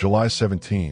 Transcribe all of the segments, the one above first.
July 17,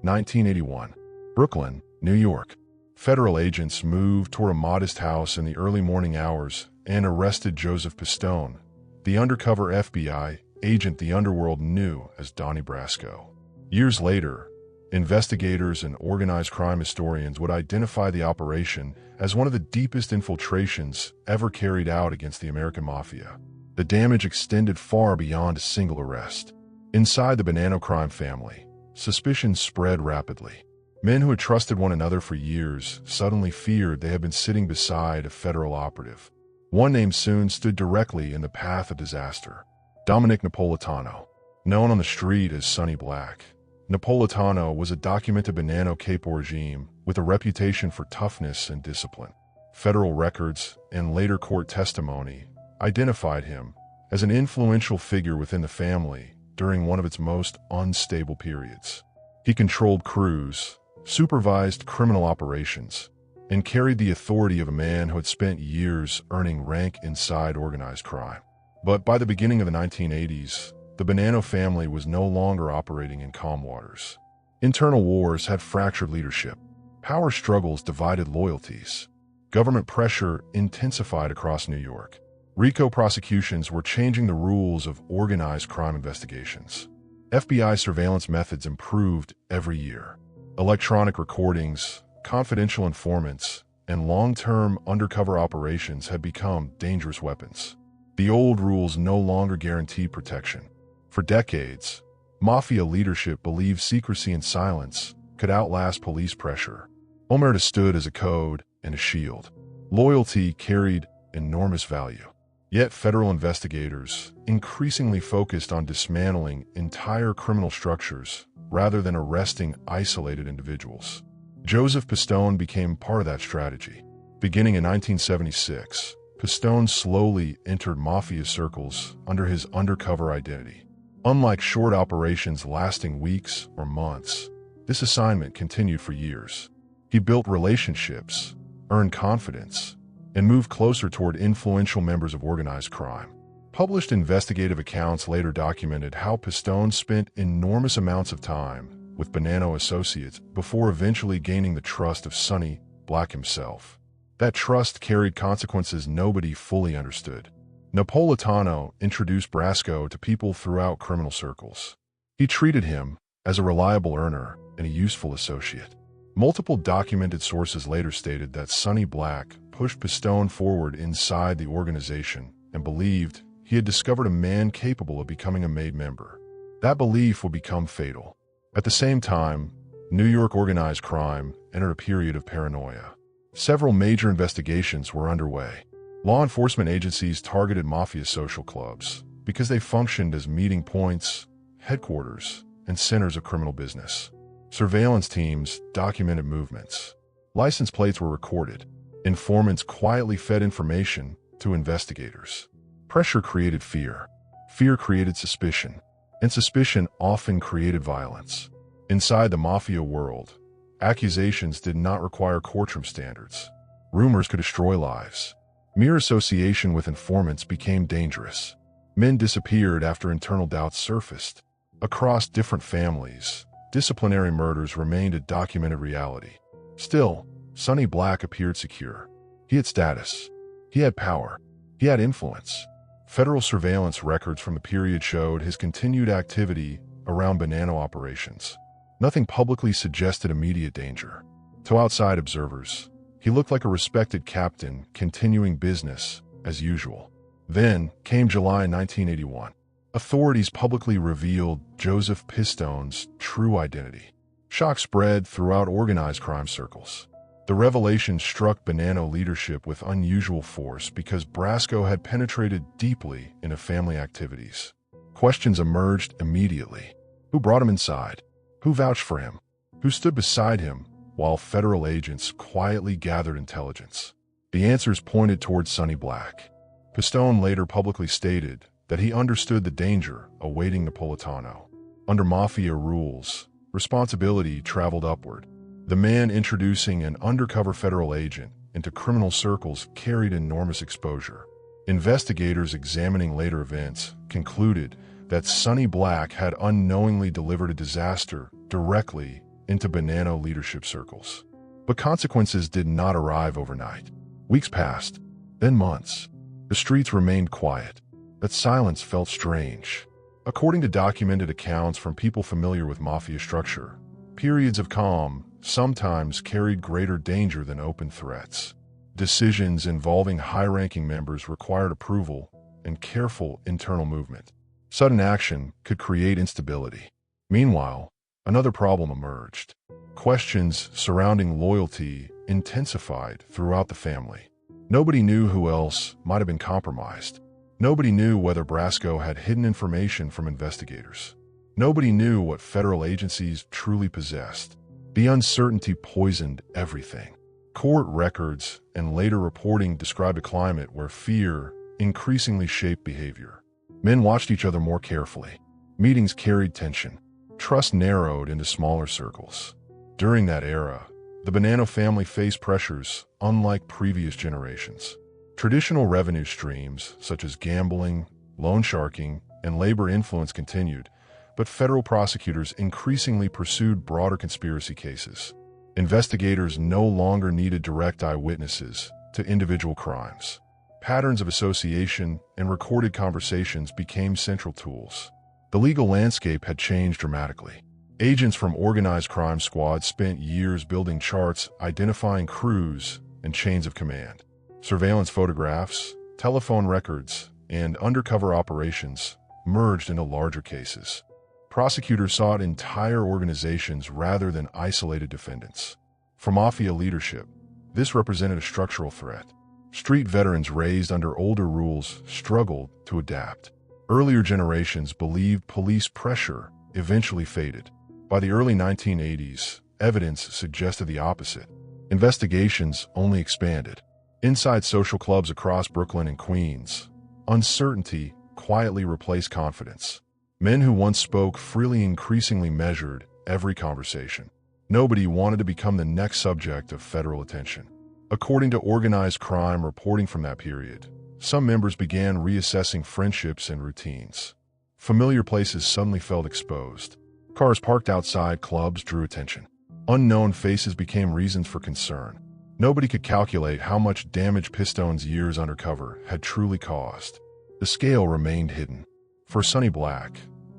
1981. Brooklyn, New York. Federal agents moved toward a modest house in the early morning hours and arrested Joseph Pistone, the undercover FBI agent the underworld knew as Donnie Brasco. Years later, investigators and organized crime historians would identify the operation as one of the deepest infiltrations ever carried out against the American mafia. The damage extended far beyond a single arrest. Inside the Bonanno crime family, suspicion spread rapidly. Men who had trusted one another for years suddenly feared they had been sitting beside a federal operative. One name soon stood directly in the path of disaster: Dominic Napolitano. Known on the street as Sonny Black, Napolitano was a documented Bonanno capo regime with a reputation for toughness and discipline. Federal records and later court testimony identified him as an influential figure within the family during one of its most unstable periods. He controlled crews, supervised criminal operations, and carried the authority of a man who had spent years earning rank inside organized crime. But by the beginning of the 1980s, the Bonanno family was no longer operating in calm waters. Internal wars had fractured leadership. Power struggles divided loyalties. Government pressure intensified across New York. RICO prosecutions were changing the rules of organized crime investigations. FBI surveillance methods improved every year. Electronic recordings, confidential informants, and long-term undercover operations had become dangerous weapons. The old rules no longer guaranteed protection. For decades, mafia leadership believed secrecy and silence could outlast police pressure. Omerta stood as a code and a shield. Loyalty carried enormous value. Yet federal investigators increasingly focused on dismantling entire criminal structures rather than arresting isolated individuals. Joseph Pistone became part of that strategy. Beginning in 1976, Pistone slowly entered mafia circles under his undercover identity. Unlike short operations lasting weeks or months, this assignment continued for years. He built relationships, earned confidence, and moved closer toward influential members of organized crime. Published investigative accounts later documented how Pistone spent enormous amounts of time with Bonanno associates before eventually gaining the trust of Sonny Black himself. That trust carried consequences nobody fully understood. Napolitano introduced Brasco to people throughout criminal circles. He treated him as a reliable earner and a useful associate. Multiple documented sources later stated that Sonny Black pushed Pistone forward inside the organization and believed he had discovered a man capable of becoming a made member. That belief would become fatal. At the same time, New York organized crime entered a period of paranoia. Several major investigations were underway. Law enforcement agencies targeted mafia social clubs because they functioned as meeting points, headquarters, and centers of criminal business. Surveillance teams documented movements. License plates were recorded. Informants quietly fed information to investigators. Pressure created fear. Fear created suspicion. And suspicion often created violence. Inside the mafia world, accusations did not require courtroom standards. Rumors could destroy lives. Mere association with informants became dangerous. Men disappeared after internal doubts surfaced. Across different families, disciplinary murders remained a documented reality. Still, Sonny Black appeared secure. He had status. He had power. He had influence. Federal surveillance records from the period showed his continued activity around Bonanno operations. Nothing publicly suggested immediate danger. To outside observers, he looked like a respected captain continuing business as usual. Then came July 1981. Authorities publicly revealed Joseph Pistone's true identity. Shock spread throughout organized crime circles. The revelation struck Bonanno leadership with unusual force because Brasco had penetrated deeply into family activities. Questions emerged immediately. Who brought him inside? Who vouched for him? Who stood beside him while federal agents quietly gathered intelligence? The answers pointed towards Sonny Black. Pistone later publicly stated that he understood the danger awaiting Napolitano. Under mafia rules, responsibility traveled upward. The man introducing an undercover federal agent into criminal circles carried enormous exposure. Investigators examining later events concluded that Sonny Black had unknowingly delivered a disaster directly into Bonanno leadership circles. But consequences did not arrive overnight. Weeks passed, then months. The streets remained quiet. That silence felt strange. According to documented accounts from people familiar with mafia structure, periods of calm sometimes carried greater danger than open threats. Decisions involving high-ranking members required approval and careful internal movement. Sudden action could create instability. Meanwhile, another problem emerged. Questions surrounding loyalty intensified throughout the family. Nobody knew who else might have been compromised. Nobody knew whether Brasco had hidden information from investigators. Nobody knew what federal agencies truly possessed. The uncertainty poisoned everything. Court records and later reporting described a climate where fear increasingly shaped behavior. Men watched each other more carefully. Meetings carried tension. Trust narrowed into smaller circles. During that era, the Bonanno family faced pressures unlike previous generations. Traditional revenue streams, such as gambling, loan sharking, and labor influence continued, but federal prosecutors increasingly pursued broader conspiracy cases. Investigators no longer needed direct eyewitnesses to individual crimes. Patterns of association and recorded conversations became central tools. The legal landscape had changed dramatically. Agents from organized crime squads spent years building charts identifying crews and chains of command. Surveillance photographs, telephone records, and undercover operations merged into larger cases. Prosecutors sought entire organizations rather than isolated defendants. For mafia leadership, this represented a structural threat. Street veterans raised under older rules struggled to adapt. Earlier generations believed police pressure eventually faded. By the early 1980s, evidence suggested the opposite. Investigations only expanded. Inside social clubs across Brooklyn and Queens, uncertainty quietly replaced confidence. Men who once spoke freely increasingly measured every conversation. Nobody wanted to become the next subject of federal attention. According to organized crime reporting from that period, some members began reassessing friendships and routines. Familiar places suddenly felt exposed. Cars parked outside clubs drew attention. Unknown faces became reasons for concern. Nobody could calculate how much damage Pistone's years undercover had truly caused. The scale remained hidden. For Sonny Black,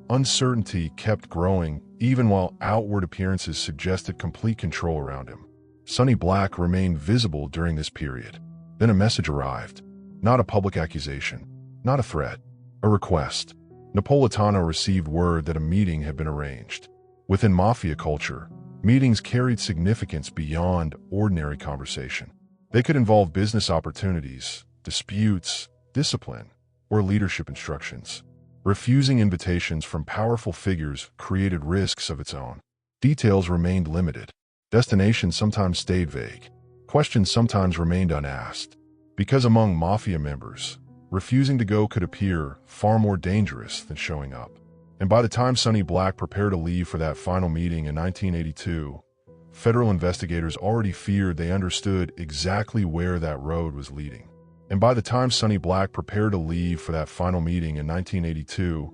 uncertainty kept growing even while outward appearances suggested complete control around him. Sonny Black remained visible during this period. Then a message arrived. Not a public accusation, not a threat, a request. Napolitano received word that a meeting had been arranged. Within mafia culture, meetings carried significance beyond ordinary conversation. They could involve business opportunities, disputes, discipline, or leadership instructions. Refusing invitations from powerful figures created risks of its own. Details remained limited. Destinations sometimes stayed vague. Questions sometimes remained unasked. Because among mafia members, refusing to go could appear far more dangerous than showing up. And by the time Sonny Black prepared to leave for that final meeting in 1982, federal investigators already feared they understood exactly where that road was leading. And by the time Sonny Black prepared to leave for that final meeting in 1982,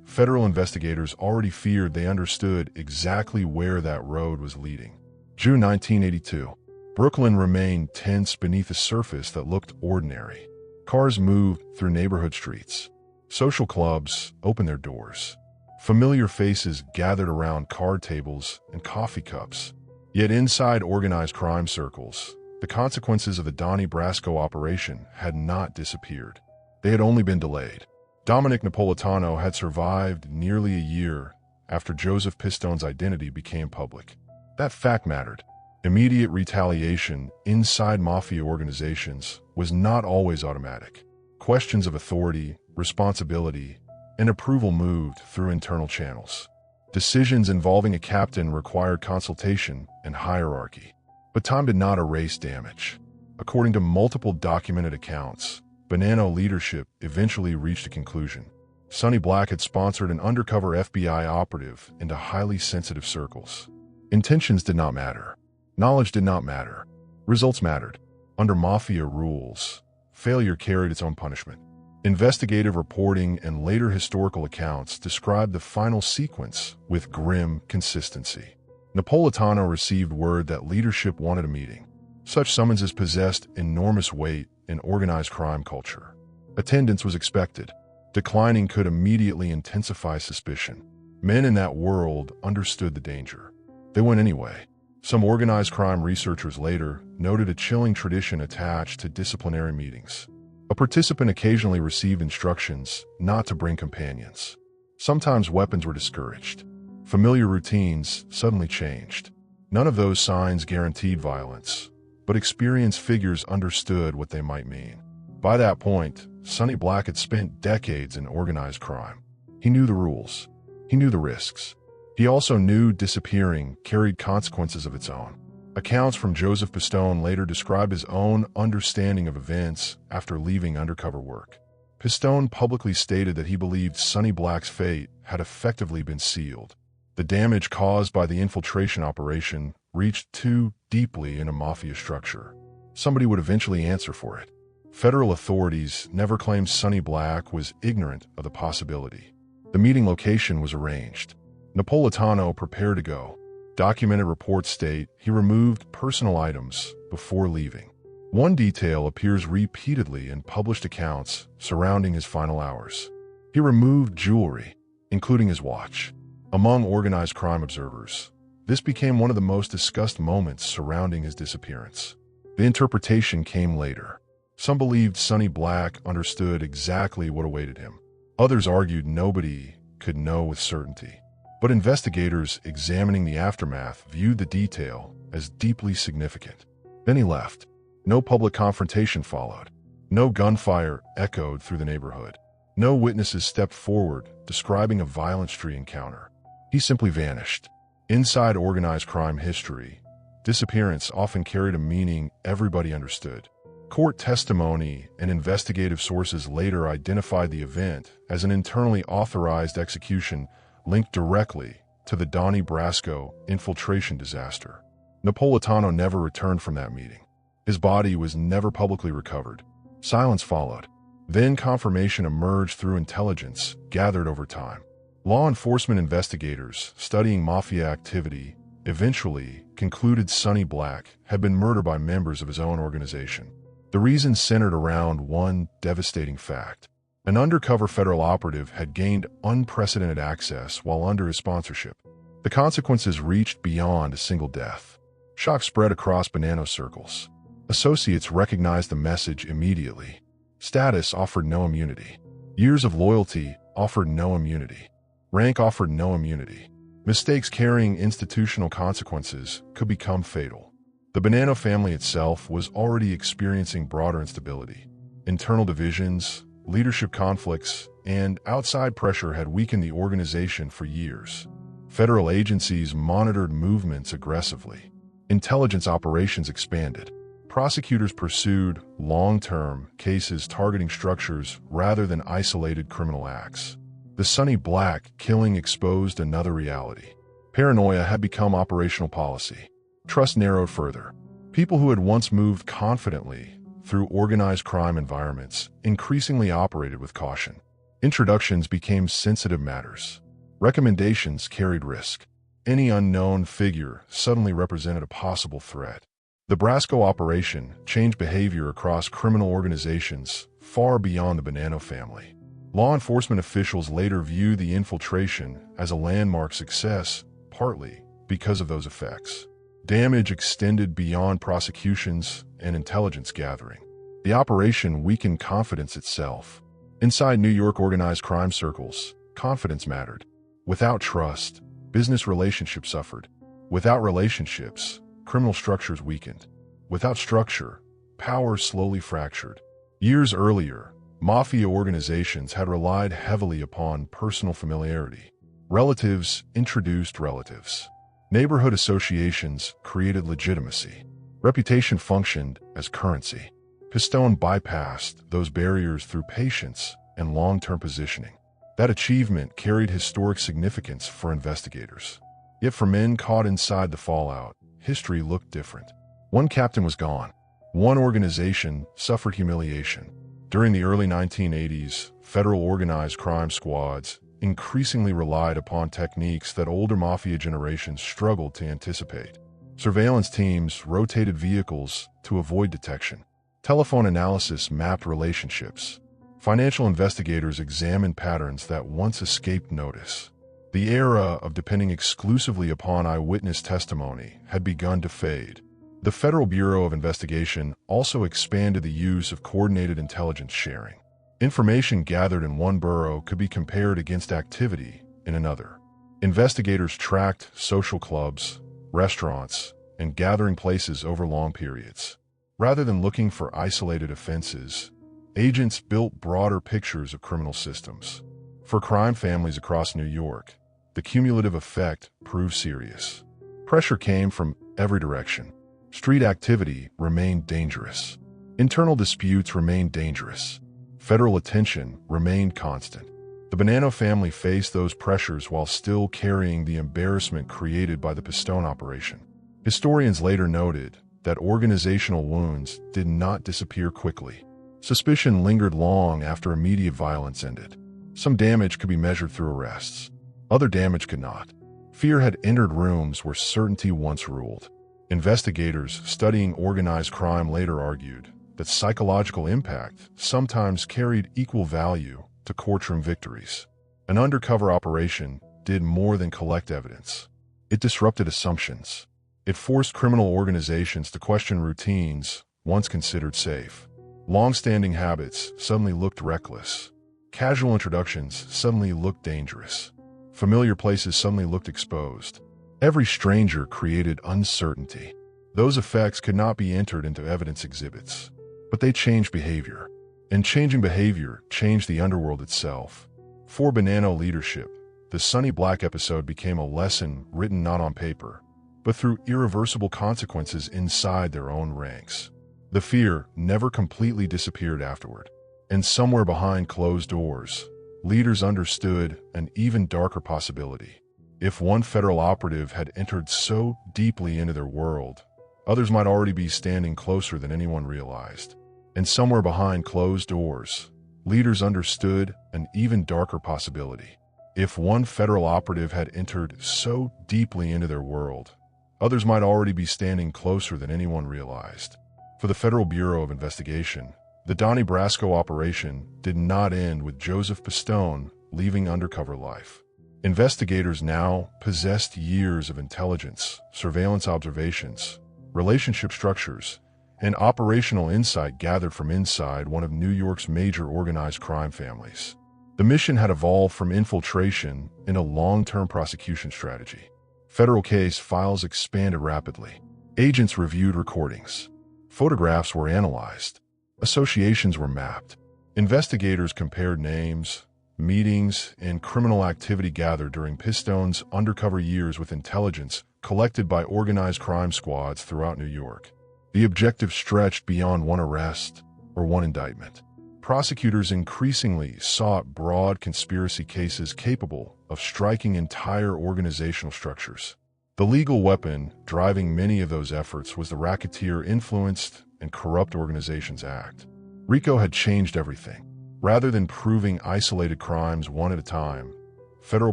federal investigators already feared they understood exactly where that road was leading. June 1982. Brooklyn remained tense beneath a surface that looked ordinary. Cars moved through neighborhood streets. Social clubs opened their doors. Familiar faces gathered around card tables and coffee cups. Yet inside organized crime circles, the consequences of the Donnie Brasco operation had not disappeared. They had only been delayed. Dominic Napolitano had survived nearly a year after Joseph Pistone's identity became public. That fact mattered. Immediate retaliation inside mafia organizations was not always automatic. Questions of authority, responsibility, and approval moved through internal channels. Decisions involving a captain required consultation and hierarchy. But time did not erase damage. According to multiple documented accounts, Bonanno leadership eventually reached a conclusion. Sonny Black had sponsored an undercover FBI operative into highly sensitive circles. Intentions did not matter. Knowledge did not matter. Results mattered. Under mafia rules, failure carried its own punishment. Investigative reporting and later historical accounts describe the final sequence with grim consistency. Napolitano received word that leadership wanted a meeting. Such summonses possessed enormous weight in organized crime culture. Attendance was expected. Declining could immediately intensify suspicion. Men in that world understood the danger. They went anyway. Some organized crime researchers later noted a chilling tradition attached to disciplinary meetings. A participant occasionally received instructions not to bring companions. Sometimes weapons were discouraged. Familiar routines suddenly changed. None of those signs guaranteed violence, but experienced figures understood what they might mean. By that point, Sonny Black had spent decades in organized crime. He knew the rules. He knew the risks. He also knew disappearing carried consequences of its own. Accounts from Joseph Pistone later described his own understanding of events after leaving undercover work. Pistone publicly stated that he believed Sonny Black's fate had effectively been sealed. The damage caused by the infiltration operation reached too deeply in a mafia structure. Somebody would eventually answer for it. Federal authorities never claimed Sonny Black was ignorant of the possibility. The meeting location was arranged. Napolitano prepared to go. Documented reports state he removed personal items before leaving. One detail appears repeatedly in published accounts surrounding his final hours. He removed jewelry, including his watch. Among organized crime observers, this became one of the most discussed moments surrounding his disappearance. The interpretation came later. Some believed Sonny Black understood exactly what awaited him. Others argued nobody could know with certainty. But investigators examining the aftermath viewed the detail as deeply significant. Then he left. No public confrontation followed. No gunfire echoed through the neighborhood. No witnesses stepped forward describing a violent street encounter. He simply vanished. Inside organized crime history, disappearance often carried a meaning everybody understood. Court testimony and investigative sources later identified the event as an internally authorized execution linked directly to the Donnie Brasco infiltration disaster. Napolitano never returned from that meeting. His body was never publicly recovered. Silence followed. Then confirmation emerged through intelligence gathered over time. Law enforcement investigators studying mafia activity eventually concluded Sonny Black had been murdered by members of his own organization. The reason centered around one devastating fact. An undercover federal operative had gained unprecedented access while under his sponsorship. The consequences reached beyond a single death. Shock spread across Bonanno circles. Associates recognized the message immediately. Status offered no immunity. Years of loyalty offered no immunity. Rank offered no immunity. Mistakes carrying institutional consequences could become fatal. The Bonanno family itself was already experiencing broader instability. Internal divisions, leadership conflicts, and outside pressure had weakened the organization for years. Federal agencies monitored movements aggressively. Intelligence operations expanded. Prosecutors pursued long-term cases targeting structures rather than isolated criminal acts. The Sonny Black killing exposed another reality. Paranoia had become operational policy. Trust narrowed further. People who had once moved confidently through organized crime environments increasingly operated with caution. Introductions became sensitive matters. Recommendations carried risk. Any unknown figure suddenly represented a possible threat. The Brasco operation changed behavior across criminal organizations far beyond the Bonanno family. Law enforcement officials later viewed the infiltration as a landmark success, partly because of those effects. Damage extended beyond prosecutions and intelligence gathering. The operation weakened confidence itself. Inside New York organized crime circles, confidence mattered. Without trust, business relationships suffered. Without relationships, criminal structures weakened. Without structure, power slowly fractured. Years earlier, mafia organizations had relied heavily upon personal familiarity. Relatives introduced relatives. Neighborhood associations created legitimacy. Reputation functioned as currency. Pistone bypassed those barriers through patience and long-term positioning. That achievement carried historic significance for investigators. Yet for men caught inside the fallout, history looked different. One captain was gone. One organization suffered humiliation. During the early 1980s, federal organized crime squads increasingly relied upon techniques that older mafia generations struggled to anticipate. Surveillance teams rotated vehicles to avoid detection. Telephone analysis mapped relationships. Financial investigators examined patterns that once escaped notice. The era of depending exclusively upon eyewitness testimony had begun to fade. The Federal Bureau of Investigation also expanded the use of coordinated intelligence sharing. Information gathered in one bureau could be compared against activity in another. Investigators tracked social clubs, restaurants, and gathering places over long periods. Rather than looking for isolated offenses, agents built broader pictures of criminal systems. For crime families across New York, the cumulative effect proved serious. Pressure came from every direction. Street activity remained dangerous. Internal disputes remained dangerous. Federal attention remained constant. The Bonanno family faced those pressures while still carrying the embarrassment created by the Pistone operation. Historians later noted that organizational wounds did not disappear quickly. Suspicion lingered long after immediate violence ended. Some damage could be measured through arrests. Other damage could not. Fear had entered rooms where certainty once ruled. Investigators studying organized crime later argued that psychological impact sometimes carried equal value to courtroom victories. An undercover operation did more than collect evidence. It disrupted assumptions. It forced criminal organizations to question routines once considered safe. Long-standing habits suddenly looked reckless. Casual introductions suddenly looked dangerous. Familiar places suddenly looked exposed. Every stranger created uncertainty. Those effects could not be entered into evidence exhibits, but they changed behavior. And changing behavior changed the underworld itself. For Bonanno leadership, the Sonny Black episode became a lesson written not on paper, but through irreversible consequences inside their own ranks. The fear never completely disappeared afterward, and somewhere behind closed doors, leaders understood an even darker possibility. If one federal operative had entered so deeply into their world, others might already be standing closer than anyone realized. And somewhere behind closed doors, leaders understood an even darker possibility. If one federal operative had entered so deeply into their world, others might already be standing closer than anyone realized. For the Federal Bureau of Investigation, the Donnie Brasco operation did not end with Joseph Pistone leaving undercover life. Investigators now possessed years of intelligence, surveillance observations, relationship structures, and operational insight gathered from inside one of New York's major organized crime families. The mission had evolved from infiltration into long-term prosecution strategy. Federal case files expanded rapidly. Agents reviewed recordings. Photographs were analyzed. Associations were mapped. Investigators compared names, meetings, and criminal activity gathered during Pistone's undercover years with intelligence collected by organized crime squads throughout New York. The objective stretched beyond one arrest or one indictment. Prosecutors increasingly sought broad conspiracy cases capable of striking entire organizational structures. The legal weapon driving many of those efforts was the Racketeer-Influenced and Corrupt Organizations Act. RICO had changed everything. Rather than proving isolated crimes one at a time, federal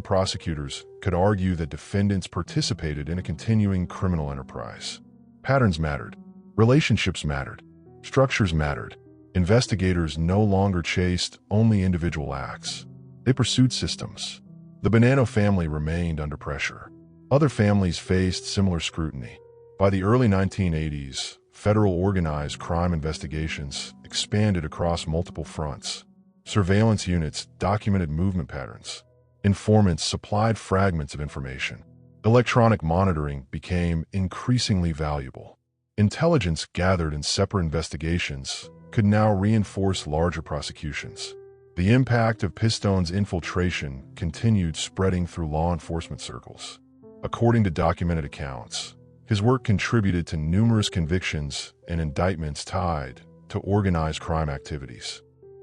prosecutors could argue that defendants participated in a continuing criminal enterprise. Patterns mattered. Relationships mattered. Structures mattered. Investigators no longer chased only individual acts. They pursued systems. The Bonanno family remained under pressure. Other families faced similar scrutiny. By the early 1980s, federal organized crime investigations expanded across multiple fronts. Surveillance units documented movement patterns. Informants supplied fragments of information. Electronic monitoring became increasingly valuable. Intelligence gathered in separate investigations could now reinforce larger prosecutions. The impact of Pistone's infiltration continued spreading through law enforcement circles. According to documented accounts, his work contributed to numerous convictions and indictments tied to organized crime activities.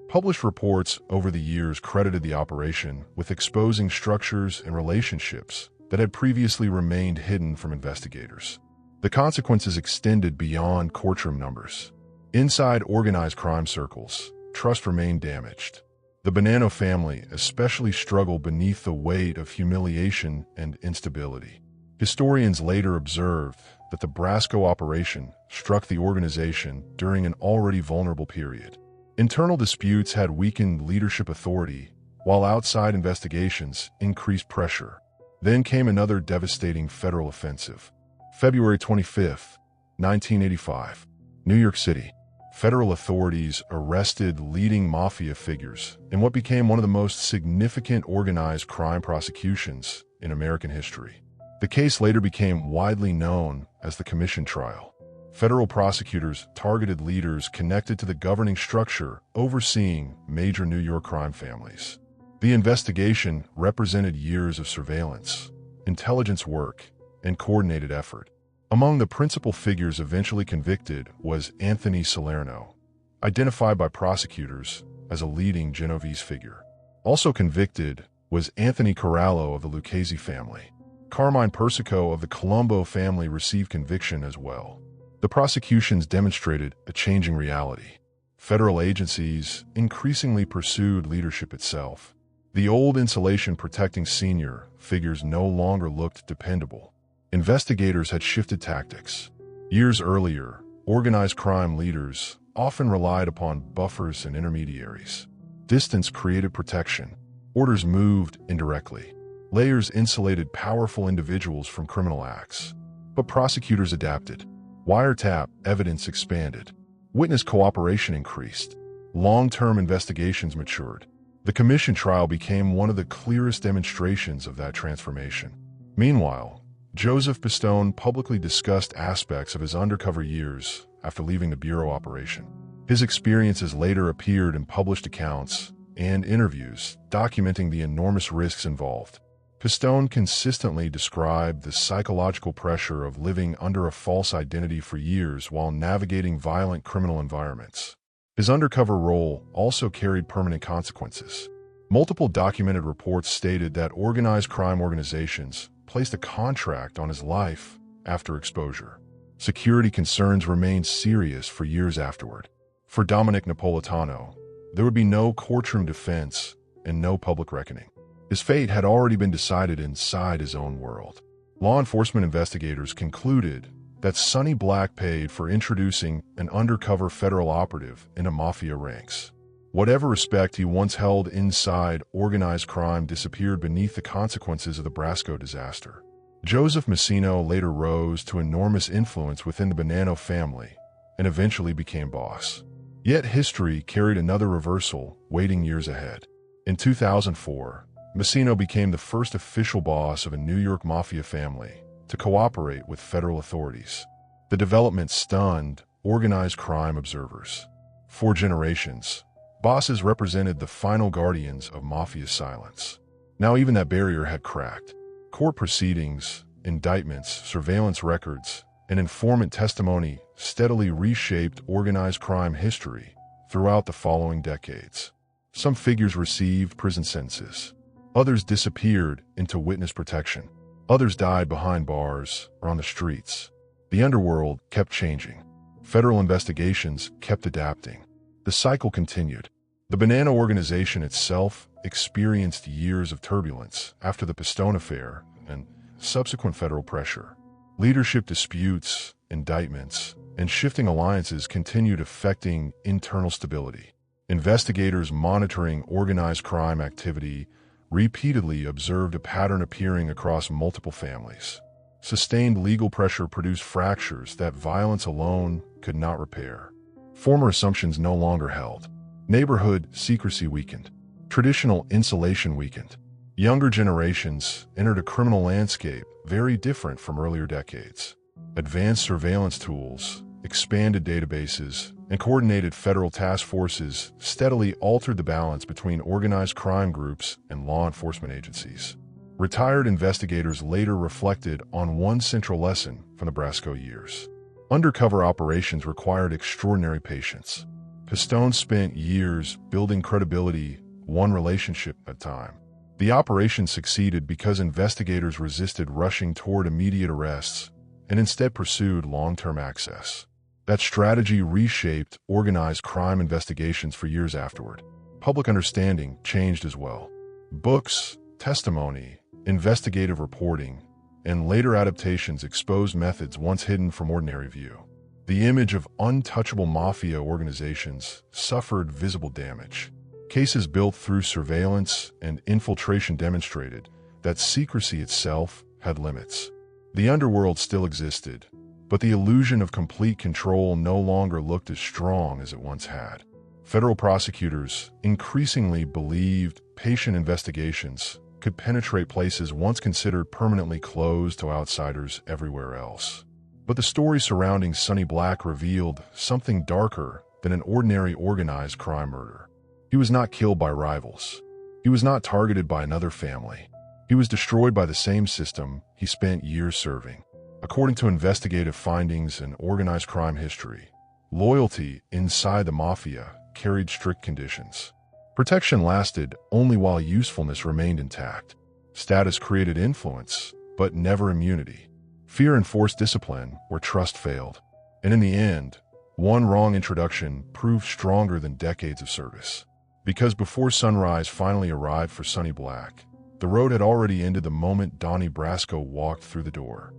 Published reports over the years credited the operation with exposing structures and relationships that had previously remained hidden from investigators. The consequences extended beyond courtroom numbers. Inside organized crime circles, trust remained damaged. The Bonanno family especially struggled beneath the weight of humiliation and instability. Historians later observed that the Brasco operation struck the organization during an already vulnerable period. Internal disputes had weakened leadership authority, while outside investigations increased pressure. Then came another devastating federal offensive. February 25, 1985, New York City. Federal authorities arrested leading mafia figures in what became one of the most significant organized crime prosecutions in American history. The case later became widely known as the Commission Trial. Federal prosecutors targeted leaders connected to the governing structure overseeing major New York crime families. The investigation represented years of surveillance, intelligence work, and coordinated effort. Among the principal figures eventually convicted was Anthony Salerno, identified by prosecutors as a leading Genovese figure. Also convicted was Anthony Corallo of the Lucchese family. Carmine Persico of the Colombo family received conviction as well. The prosecutions demonstrated a changing reality. Federal agencies increasingly pursued leadership itself. The old insulation protecting senior figures no longer looked dependable. Investigators had shifted tactics. Years earlier, organized crime leaders often relied upon buffers and intermediaries. Distance created protection. Orders moved indirectly. Layers insulated powerful individuals from criminal acts. But prosecutors adapted. Wiretap evidence expanded. Witness cooperation increased. Long-term investigations matured. The Commission Trial became one of the clearest demonstrations of that transformation. Meanwhile, Joseph Pistone publicly discussed aspects of his undercover years after leaving the Bureau operation. His experiences later appeared in published accounts and interviews documenting the enormous risks involved. Pistone consistently described the psychological pressure of living under a false identity for years while navigating violent criminal environments. His undercover role also carried permanent consequences. Multiple documented reports stated that organized crime organizations placed a contract on his life after exposure. Security concerns remained serious for years afterward. For Dominic Napolitano, there would be no courtroom defense and no public reckoning. His fate had already been decided inside his own world. Law enforcement investigators concluded that Sonny Black paid for introducing an undercover federal operative into mafia ranks. Whatever respect he once held inside organized crime disappeared beneath the consequences of the Brasco disaster. Joseph Messino later rose to enormous influence within the Bonanno family and eventually became boss. Yet history carried another reversal waiting years ahead. In 2004, Messino became the first official boss of a New York mafia family to cooperate with federal authorities. The development stunned organized crime observers. For generations, bosses represented the final guardians of mafia silence. Now even that barrier had cracked. Court proceedings, indictments, surveillance records, and informant testimony steadily reshaped organized crime history throughout the following decades. Some figures received prison sentences. Others disappeared into witness protection. Others died behind bars or on the streets. The underworld kept changing. Federal investigations kept adapting. The cycle continued. The Bonanno organization itself experienced years of turbulence after the Pistone affair and subsequent federal pressure. Leadership disputes, indictments, and shifting alliances continued affecting internal stability. Investigators monitoring organized crime activity repeatedly observed a pattern appearing across multiple families. Sustained legal pressure produced fractures that violence alone could not repair. Former assumptions no longer held. Neighborhood secrecy weakened. Traditional insulation weakened. Younger generations entered a criminal landscape very different from earlier decades. Advanced surveillance tools, expanded databases, and coordinated federal task forces steadily altered the balance between organized crime groups and law enforcement agencies. Retired investigators later reflected on one central lesson from the Brasco years. Undercover operations required extraordinary patience. Pistone spent years building credibility, one relationship at a time. The operation succeeded because investigators resisted rushing toward immediate arrests and instead pursued long-term access. That strategy reshaped organized crime investigations for years afterward. Public understanding changed as well. Books, testimony, investigative reporting, and later adaptations exposed methods once hidden from ordinary view. The image of untouchable mafia organizations suffered visible damage. Cases built through surveillance and infiltration demonstrated that secrecy itself had limits. The underworld still existed, but the illusion of complete control no longer looked as strong as it once had. Federal prosecutors increasingly believed patient investigations could penetrate places once considered permanently closed to outsiders everywhere else. But the story surrounding Sonny Black revealed something darker than an ordinary organized crime murder. He was not killed by rivals. He was not targeted by another family. He was destroyed by the same system he spent years serving. According to investigative findings and organized crime history, loyalty inside the mafia carried strict conditions. Protection lasted only while usefulness remained intact. Status created influence, but never immunity. Fear enforced discipline where trust failed. And in the end, one wrong introduction proved stronger than decades of service. Because before sunrise finally arrived for Sonny Black, the road had already ended the moment Donnie Brasco walked through the door.